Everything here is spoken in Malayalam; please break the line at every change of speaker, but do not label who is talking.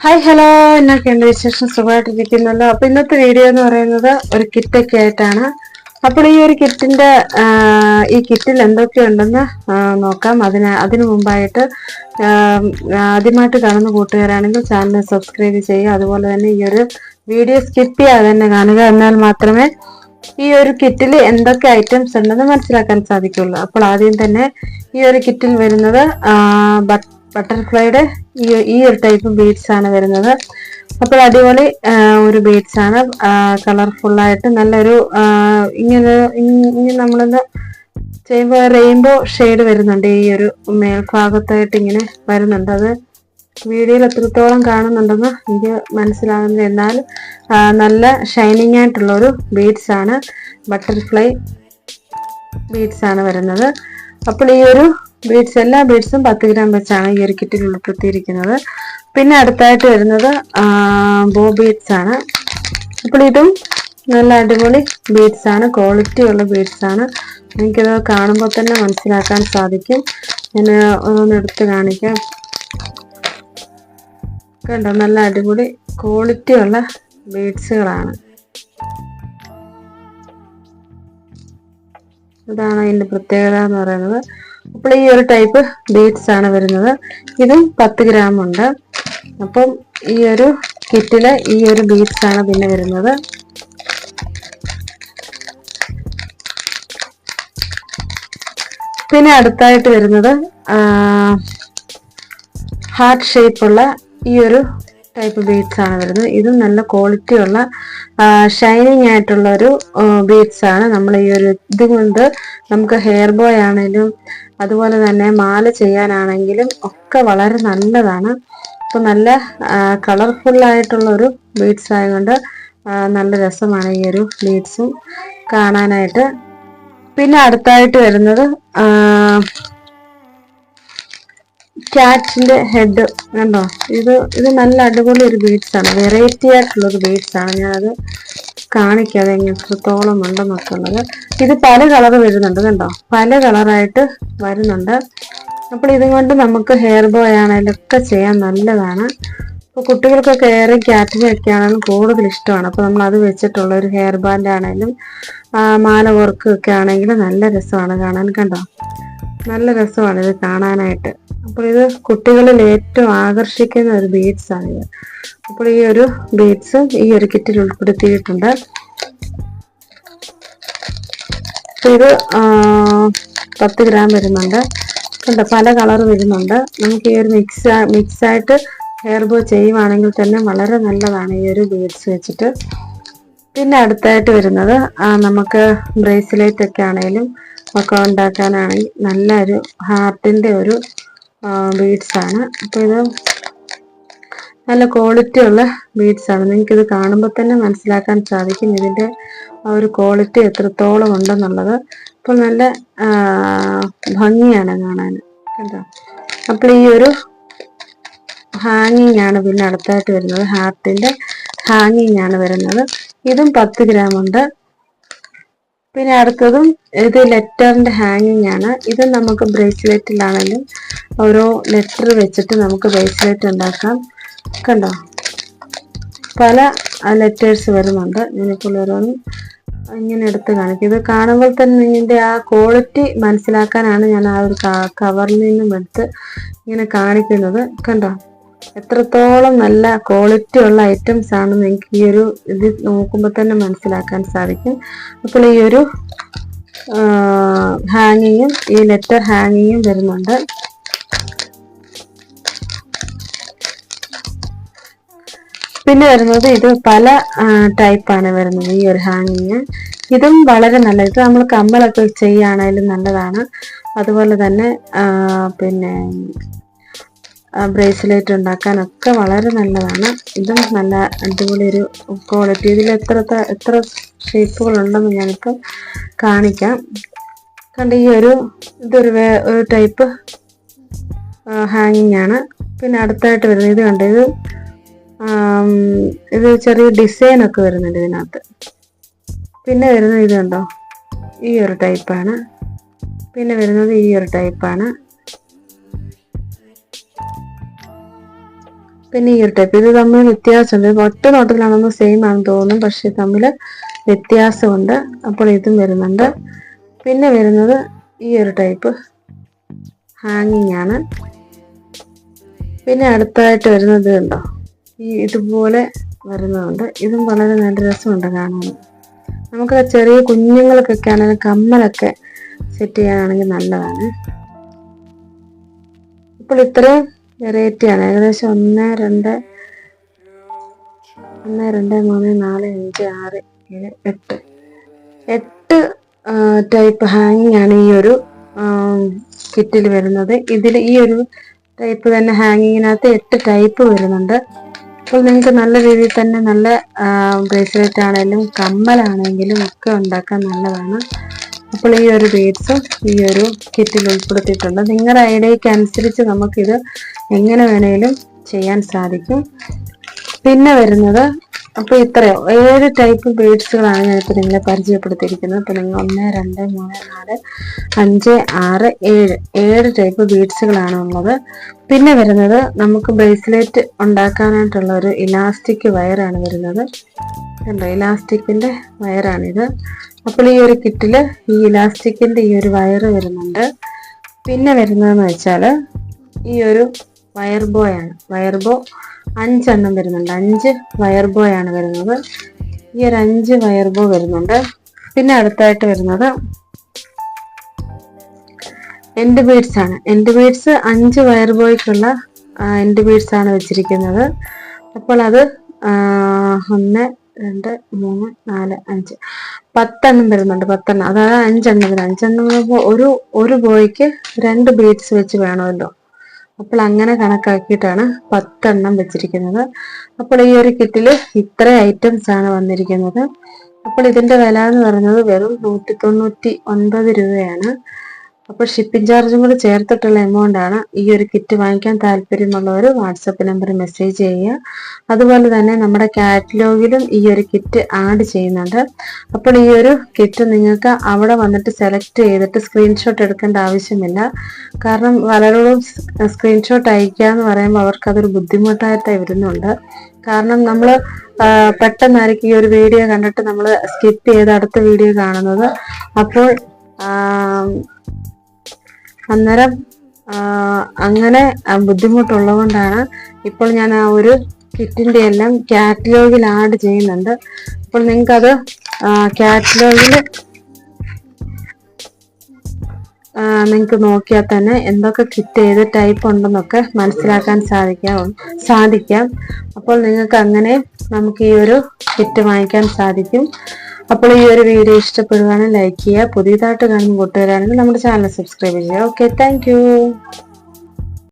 ഹായ് ഹലോ, എന്നൊക്കെയുണ്ട് വിശേഷം? സുഖമായിട്ടിരിക്കുന്നല്ലോ. അപ്പൊ ഇന്നത്തെ വീഡിയോ എന്ന് പറയുന്നത് ഒരു കിറ്റൊക്കെ ആയിട്ടാണ്. അപ്പോൾ ഈ ഒരു ഈ കിറ്റിൽ എന്തൊക്കെയുണ്ടെന്ന് നോക്കാം. അതിനു മുമ്പായിട്ട് ആദ്യമായിട്ട് കാണുന്ന കൂട്ടുകാരാണെങ്കിൽ ചാനൽ സബ്സ്ക്രൈബ് ചെയ്യുക. അതുപോലെ തന്നെ ഈ ഒരു വീഡിയോ സ്കിപ്പ് ചെയ്യാതെ തന്നെ കാണുക. എന്നാൽ മാത്രമേ ഈ ഒരു കിറ്റിൽ എന്തൊക്കെ ഐറ്റംസ് ഉണ്ടെന്ന് മനസ്സിലാക്കാൻ സാധിക്കുള്ളൂ. അപ്പോൾ ആദ്യം തന്നെ ഈ ഒരു കിറ്റിൽ വരുന്നത് ബട്ടർഫ്ലൈയുടെ ഈ ഒരു ടൈപ്പ് ബീഡ്സ് ആണ് വരുന്നത്. അപ്പോൾ അടിപൊളി ഒരു ബീഡ്സ് ആണ്. കളർഫുള്ളായിട്ട് നല്ലൊരു ഇങ്ങനെ നമ്മളൊന്ന് ചെയ്യുമ്പോൾ റെയിൻബോ ഷെയ്ഡ് വരുന്നുണ്ട്. ഈ ഒരു മേൽഭാഗത്തായിട്ട് ഇങ്ങനെ വരുന്നുണ്ട്. അത് വീഡിയോയിൽ എത്രത്തോളം കാണുന്നുണ്ടെന്ന് എനിക്ക് മനസ്സിലാകുന്നത്. എന്നാൽ നല്ല ഷൈനിങ് ആയിട്ടുള്ള ഒരു ബീഡ്സ് ആണ്, ബട്ടർഫ്ലൈ ബീഡ്സ് ആണ് വരുന്നത്. അപ്പോൾ ഈ ഒരു ബീഡ്സ് എല്ലാ ബീഡ്സും 10 ഗ്രാം വെച്ചാണ് ഈ ഒരു കിറ്റിൽ ഉൾപ്പെടുത്തിയിരിക്കുന്നത്. പിന്നെ അടുത്തായിട്ട് വരുന്നത് ബോ ബീഡ്സ് ആണ്. അപ്പോൾ ഇതും നല്ല അടിപൊളി ബീഡ്സ് ആണ്, ക്വാളിറ്റി ഉള്ള ബീഡ്സ് ആണ്. എനിക്കത് കാണുമ്പോൾ തന്നെ മനസ്സിലാക്കാൻ സാധിക്കും. ഞാൻ ഒന്ന് എടുത്ത് കാണിക്കാം. കണ്ടോ, നല്ല അടിപൊളി ക്വാളിറ്റി ഉള്ള ബീഡ്സുകളാണ്. ഇതാണ് അതിൻ്റെ പ്രത്യേകത എന്ന് പറയുന്നത്. അപ്പോൾ ഈ ഒരു ടൈപ്പ് ബീഡ്സ് ആണ് വരുന്നത്. ഇതും 10 ഗ്രാം ഉണ്ട്. അപ്പം ഈ ഒരു കിറ്റില് ഈ ഒരു ബീഡ്സ് ആണ് പിന്നെ വരുന്നത്. പിന്നെ അടുത്തായിട്ട് വരുന്നത് ഹാർട്ട് ഷേപ്പുള്ള ഈ ഒരു ടൈപ്പ് ബീഡ്സ് ആണ് വരുന്നത്. ഇതും നല്ല ക്വാളിറ്റി ഉള്ള ഷൈനിങ് ആയിട്ടുള്ള ഒരു ബീഡ്സ് ആണ്. നമ്മൾ ഈ ഒരു ഇതുകൊണ്ട് നമുക്ക് ഹെയർ ബോയ് ആണെങ്കിലും അതുപോലെ തന്നെ മാല ചെയ്യാനാണെങ്കിലും ഒക്കെ വളരെ നല്ലതാണ്. അപ്പോൾ നല്ല കളർഫുൾ ആയിട്ടുള്ള ഒരു ബീഡ്സ് ആയതുകൊണ്ട് നല്ല രസമാണ് ഈ ഒരു ബീഡ്സും കാണാനായിട്ട്. പിന്നെ അടുത്തായിട്ട് വരുന്നത് ക്യാറ്റിന്റെ ഹെഡ് കണ്ടോ. ഇത് നല്ല അടിപൊളി ഒരു ബീഡ്സ് ആണ്, വെറൈറ്റി ആയിട്ടുള്ള ഒരു ബീഡ്സ് ആണ്. ഞാനത് കാണിക്കാതെ എത്രത്തോളം ഉണ്ടെന്നൊക്കെ ഉള്ളത്. ഇത് പല കളർ വരുന്നുണ്ട് കണ്ടോ, പല കളറായിട്ട് വരുന്നുണ്ട്. അപ്പോൾ ഇതുകൊണ്ട് നമുക്ക് ഹെയർ ബോയ് ആണെങ്കിലും ഒക്കെ ചെയ്യാൻ നല്ലതാണ്. അപ്പോൾ കുട്ടികൾക്കൊക്കെ ഏറെ ക്യാറ്റിനെ ഒക്കെ ആണെങ്കിലും കൂടുതൽ ഇഷ്ടമാണ്. അപ്പോൾ നമ്മൾ അത് വെച്ചിട്ടുള്ള ഒരു ഹെയർ ബാൻഡ് ആണെങ്കിലും മാല വർക്ക് ഒക്കെ ആണെങ്കിലും നല്ല രസമാണ് കാണാൻ. കണ്ടോ, നല്ല രസമാണ് ഇത് കാണാനായിട്ട്. അപ്പോൾ ഇത് കുട്ടികളിൽ ഏറ്റവും ആകർഷിക്കുന്ന ഒരു ബീഡ്സ് ആണിത്. അപ്പോൾ ഈ ഒരു ബീഡ്സ് ഈ ഒരു കിറ്റിൽ ഉൾപ്പെടുത്തിയിട്ടുണ്ട്. ഇത് 10 ഗ്രാം വരുന്നുണ്ട്. കണ്ടോ, പല കളർ വരുന്നുണ്ട്. നമുക്ക് ഈ ഒരു മിക്സായിട്ട് ഹെയർ ബോ ചെയ്യുവാണെങ്കിൽ തന്നെ വളരെ നല്ലതാണ് ഈ ഒരു ബീഡ്സ് വെച്ചിട്ട്. പിന്നെ അടുത്തായിട്ട് വരുന്നത് നമുക്ക് ബ്രേസ്ലെറ്റ് ഒക്കെ ആണെങ്കിലും ഒക്കെ ഉണ്ടാക്കാനാണെങ്കിൽ നല്ലൊരു ഹാർട്ടിന്റെ ഒരു ബീഡ്സ് ആണ്. അപ്പോൾ ഇത് നല്ല ക്വാളിറ്റി ഉള്ള ബീഡ്സ് ആണ്. നിങ്ങൾക്കിത് കാണുമ്പോൾ തന്നെ മനസ്സിലാക്കാൻ സാധിക്കും ഇതിൻ്റെ ആ ഒരു ക്വാളിറ്റി എത്രത്തോളം ഉണ്ടെന്നുള്ളത്. അപ്പോൾ നല്ല ഭംഗിയാണ് കാണാൻ. കണ്ടോ, അപ്പോൾ ഈ ഒരു ഹാങ്ങിങ് ആണ് പിന്നെ അടുത്തായിട്ട് വരുന്നത്. ഹാർട്ടിന്റെ ഹാങ്ങിങ് ആണ് വരുന്നത്. ഇതും 10 ഗ്രാം ഉണ്ട്. പിന്നെ അടുത്തതും ഇത് ലെറ്ററിന്റെ ഹാങ്ങിങ് ആണ്. ഇത് നമുക്ക് ബ്രേസ്ലെറ്റിലാണെങ്കിലും ഓരോ ലെറ്റർ വെച്ചിട്ട് നമുക്ക് ബ്രേസ്ലെറ്റ് ഉണ്ടാക്കാം. കണ്ടോ, പല ലെറ്റേഴ്സ് വരുന്നുണ്ട്. ഞാനിപ്പോൾ ഓരോന്നും ഇങ്ങനെ എടുത്ത് കാണിക്കും. ഇത് കാണുമ്പോൾ തന്നെ ഇതിൻ്റെ ആ ക്വാളിറ്റി മനസ്സിലാക്കാനാണ് ഞാൻ ആ ഒരു കവറിൽ നിന്നും എടുത്ത് ഇങ്ങനെ കാണിക്കുന്നത്. കണ്ടോ, എത്രത്തോളം നല്ല ക്വാളിറ്റി ഉള്ള ഐറ്റംസ് ആണെന്ന് എനിക്ക് ഈ ഒരു ഇത് നോക്കുമ്പോൾ തന്നെ മനസ്സിലാക്കാൻ സാധിക്കും. അപ്പോൾ ഈ ഒരു ഹാങ്ങിങ്ങും ഈ ലെറ്റർ ഹാങ്ങിങ്ങും വരുന്നുണ്ട്. പിന്നെ വരുന്നത് ഇത് പല ടൈപ്പാണ് വരുന്നത് ഈ ഒരു ഹാങ്ങിങ്. ഇതും വളരെ നല്ല, ഇത് നമ്മൾ കമ്മലൊക്കെ ചെയ്യുകയാണെങ്കിലും നല്ലതാണ്. അതുപോലെ തന്നെ പിന്നെ ബ്രേസ്ലെറ്റ് ഉണ്ടാക്കാനൊക്കെ വളരെ നല്ലതാണ്. ഇതും നല്ല അടിപൊളി ഒരു ക്വാളിറ്റി. ഇതിൽ എത്ര ഷേപ്പുകൾ ഉണ്ടെന്ന് ഞാനിപ്പോൾ കാണിക്കാം. കണ്ട് ഈ ഇതൊരു ടൈപ്പ് ഹാങ്ങിങ് ആണ്. പിന്നെ അടുത്തായിട്ട് വരുന്നത് ഇത് കണ്ട്, ഇത് ചെറിയ ഡിസൈനൊക്കെ വരുന്നുണ്ട് ഇതിനകത്ത്. പിന്നെ വരുന്നത് ഇത് കണ്ടോ, ഈ ഒരു ടൈപ്പാണ്. പിന്നെ വരുന്നത് ഈ ഒരു ടൈപ്പാണ്. പിന്നെ ഈ ഒരു ടൈപ്പ്, ഇത് തമ്മിൽ വ്യത്യാസമുണ്ട്. ഒറ്റ നോട്ടത്തിലാണെന്ന് സെയിം ആണെന്ന് തോന്നും, പക്ഷെ തമ്മിൽ വ്യത്യാസമുണ്ട്. അപ്പോൾ ഇതും വരുന്നുണ്ട്. പിന്നെ വരുന്നത് ഈ ഒരു ടൈപ്പ് ഹാങ്ങിങ് ആണ്. പിന്നെ അടുത്തതായിട്ട് വരുന്നത് ഉണ്ടോ, ഈ ഇതുപോലെ വരുന്നതുണ്ട്. ഇതും വളരെ നല്ല രസമുണ്ട് കാണാൻ. നമുക്ക് ചെറിയ കുഞ്ഞുങ്ങൾക്കൊക്കെ ആണെങ്കിലും കമ്മലൊക്കെ സെറ്റ് ചെയ്യാനാണെങ്കിൽ നല്ലതാണ്. ഇപ്പോൾ ഇത്രയും വെറൈറ്റിയാണ്. ഏകദേശം 1 2 3 4 5 6 7 8 ടൈപ്പ് ഹാങ്ങിങ് ആണ് ഈ ഒരു കിറ്റിൽ വരുന്നത്. ഇതിൽ ഈ ഒരു ടൈപ്പ് തന്നെ ഹാങ്ങിങ്ങിനകത്ത് 8 ടൈപ്പ് വരുന്നുണ്ട്. അപ്പോൾ നിങ്ങൾക്ക് നല്ല രീതിയിൽ തന്നെ നല്ല ബ്രേസ്ലെറ്റ് ആണെങ്കിലും കമ്മലാണെങ്കിലും ഒക്കെ ഉണ്ടാക്കാൻ നല്ലതാണ്. അപ്പോൾ ഈ ഒരു ബീഡ്സും ഈ ഒരു കിറ്റിൽ ഉൾപ്പെടുത്തിയിട്ടുണ്ട്. നിങ്ങളുടെ ഐഡിയയ്ക്ക് അനുസരിച്ച് നമുക്കിത് എങ്ങനെ വേണേലും ചെയ്യാൻ സാധിക്കും. പിന്നെ വരുന്നത്, അപ്പോൾ ഇത്രയോ 7 ടൈപ്പ് ബീഡ്സുകളാണ് ഞാനിപ്പോൾ നിങ്ങളെ പരിചയപ്പെടുത്തിയിരിക്കുന്നത്. അപ്പോൾ നിങ്ങൾ 1 2 3 4 5 6 7 ടൈപ്പ് ബീഡ്സുകളാണ് ഉള്ളത്. പിന്നെ വരുന്നത് നമുക്ക് ബ്രേസ്ലെറ്റ് ഉണ്ടാക്കാനായിട്ടുള്ള ഒരു ഇലാസ്റ്റിക് വയറാണ് വരുന്നത്. കണ്ടോ, ഇലാസ്റ്റിക്കിന്റെ വയറാണിത്. അപ്പോൾ ഈ ഒരു കിറ്റില് ഈ ഇലാസ്റ്റിക്കിന്റെ ഈ ഒരു വയറ് വരുന്നുണ്ട്. പിന്നെ വരുന്നതെന്ന് വെച്ചാൽ ഈ ഒരു വയർ ബോയാണ്. വയർ ബോ 5 എണ്ണം വരുന്നുണ്ട്. 5 വയർ ബോയാണ് വരുന്നത്. ഈ ഒരു 5 വയർ ബോ വരുന്നുണ്ട്. പിന്നെ അടുത്തായിട്ട് വരുന്നത് എൻഡ് ബീഡ്സ് ആണ്. എൻഡ് ബീഡ്സ് 5 വയർ ബോയ്ക്കുള്ള എൻഡ് ബീഡ്സ് ആണ് വെച്ചിരിക്കുന്നത്. അപ്പോൾ അത് 1 2 3 4 5 10 എണ്ണം വരുന്നുണ്ട്. 10 എണ്ണം, അതായത് 5 എണ്ണത്തിന് 5 എണ്ണം ഒരു ബോയ്ക്ക് 2 ബീഡ്സ് വെച്ച് വേണമല്ലോ. അപ്പോൾ അങ്ങനെ കണക്കാക്കിയിട്ടാണ് 10 എണ്ണം വെച്ചിരിക്കുന്നത്. അപ്പോൾ ഈ ഒരു കിറ്റിൽ ഇത്ര ഐറ്റംസ് ആണ് വന്നിരിക്കുന്നത്. അപ്പോൾ ഇതിന്റെ വില എന്ന് പറയുന്നത് വെറും 199 രൂപയാണ്. അപ്പോൾ ഷിപ്പിംഗ് ചാർജും കൂടി ചേർത്തിട്ടുള്ള എമൗണ്ട് ആണ്. ഈ ഒരു കിറ്റ് വാങ്ങിക്കാൻ താല്പര്യമുള്ളവർ വാട്സപ്പ് നമ്പറിൽ മെസ്സേജ് ചെയ്യുക. അതുപോലെ തന്നെ നമ്മുടെ കാറ്റലോഗിലും ഈ ഒരു കിറ്റ് ആഡ് ചെയ്യുന്നുണ്ട്. അപ്പോൾ ഈ ഒരു കിറ്റ് നിങ്ങൾക്ക് അവിടെ വന്നിട്ട് സെലക്ട് ചെയ്തിട്ട് സ്ക്രീൻഷോട്ട് എടുക്കേണ്ട ആവശ്യമില്ല. കാരണം പലരോടും സ്ക്രീൻഷോട്ട് അയക്കുക എന്ന് പറയുമ്പോൾ അവർക്ക് അതൊരു ബുദ്ധിമുട്ടായിട്ട് വരുന്നുണ്ട്. കാരണം നമ്മൾ പെട്ടെന്നായിരിക്കും ഈ ഒരു വീഡിയോ കണ്ടിട്ട് നമ്മൾ സ്കിപ്പ് ചെയ്ത് അടുത്ത വീഡിയോ കാണുന്നത്. അപ്പോൾ അന്നേരം അങ്ങനെ ബുദ്ധിമുട്ടുള്ളത് ഇപ്പോൾ ഞാൻ ആ ഒരു കിറ്റിന്റെ എല്ലാം കാറ്റലോഗിൽ ആഡ് ചെയ്യുന്നുണ്ട്. അപ്പോൾ നിങ്ങൾക്കത് കാറ്റലോഗിൽ നിങ്ങൾക്ക് നോക്കിയാൽ തന്നെ എന്തൊക്കെ കിറ്റ് ഏത് ടൈപ്പ് ഉണ്ടെന്നൊക്കെ മനസ്സിലാക്കാൻ സാധിക്കാം. അപ്പോൾ നിങ്ങൾക്ക് അങ്ങനെ നമുക്ക് ഈ ഒരു കിറ്റ് വാങ്ങിക്കാൻ സാധിക്കും. അപ്പോൾ ഈ ഒരു വീഡിയോ ഇഷ്ടപ്പെടുകയാണെങ്കിൽ ലൈക്ക് ചെയ്യുക. പുതിയതായിട്ട് കാണുന്ന കൂട്ടുകാരാണെങ്കിൽ നമ്മുടെ ചാനൽ സബ്സ്ക്രൈബ് ചെയ്യുക. Okay, thank you.